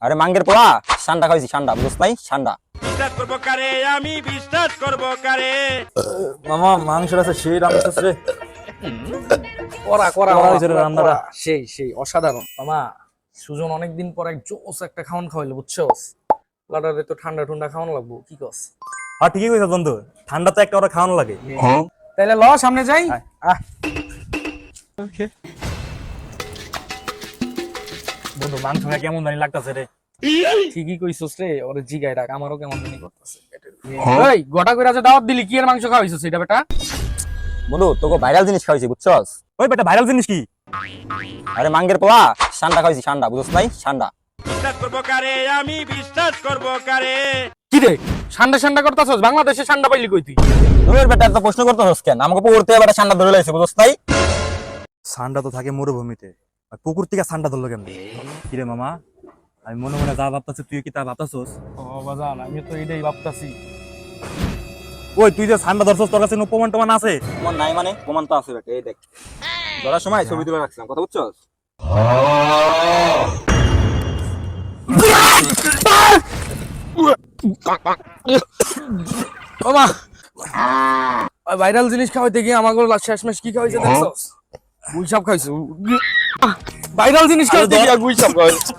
আরে মাঙ্গের পোলা ঠান্ডা খাইছি ঠান্ডা বুঝছ নাই ঠান্ডা। বিশ্বাস করবো কারে, আমি বিশ্বাস করবো কারে। মামা মাংস আছে সেই রান্না রে। করা করা করা মামা, হয়েছে রে করা, রান্নাটা। করা। সেই সেই অসাধারণ মামা। সুজন অনেকদিন পর এক জোস একটা খাওয়ান খাওয়াইলো বুঝছস। লাডারে তো ঠান্ডা ঠান্ডা খাওয়ান লাগবো, কি কস? হ্যাঁ ঠিকই কইছ বন্ধু, ঠান্ডা তো একটা ওরা খাওয়ানো লাগে। তাইলে ল সামনে যাই। আহ বন্ধু মাংস খাই কেমন জানি লাগতাছে রে। ঠিকই কইছস রে, ওরে জিগাই রাখ, আমারও কেমন জানি করতেছে। এই গোটা কইরা যে দাওয়াত দিলি কি এর মাংস খাওয়াইছস এটা বেটা? বন্ধু তোকে ভাইরাল জিনিস খাইছি বুঝছস। ওই বেটা ভাইরাল জিনিস কি? আরে মাঙ্গের পোলা ঠান্ডা খাইছি ঠান্ডা বুঝছ নাই ঠান্ডা। বিশ্বাস করবো কারে, আমি বিশ্বাস করবো কারে। কি রে ঠান্ডা ঠান্ডা করতেছস? বাংলাদেশে ঠান্ডা পাইলি কই তুই? তুমি বেটা এত প্রশ্ন করতেছস কেন? আমাকে পড়তে বেটা ঠান্ডা ধরে লাইছে বুঝছ নাই। ঠান্ডা তো থাকে মরুভূমিতে, আর পুকুর থেকে ঠান্ডা ধরলো কেন? কিরে মামা, আমি মনে মনে যা ভাবতাছি তুই কি তা ভাবতাছস? ও বাজান, আমি তো এটাই ভাবতাছি। ওই তুই যে ঠান্ডা ধরছস তোর কাছে কোনো প্রমাণ টমান আছে? তোমার নাই মানে প্রমাণ তো আছে বেটা, এই দেখ ধরার সময় ছবি তুলে রাখছিলাম, কথা বুঝছস। মামা ভাইরাল জিনিস খাওয়াইতে গিয়ে আমাকে শেষমেশ কি খাওয়াইছে দেখছস? গুইসাপ খাইছে। ভাইরাল জিনিস খাওয়াইতে গিয়ে গুইসাপ খাওয়াইছে।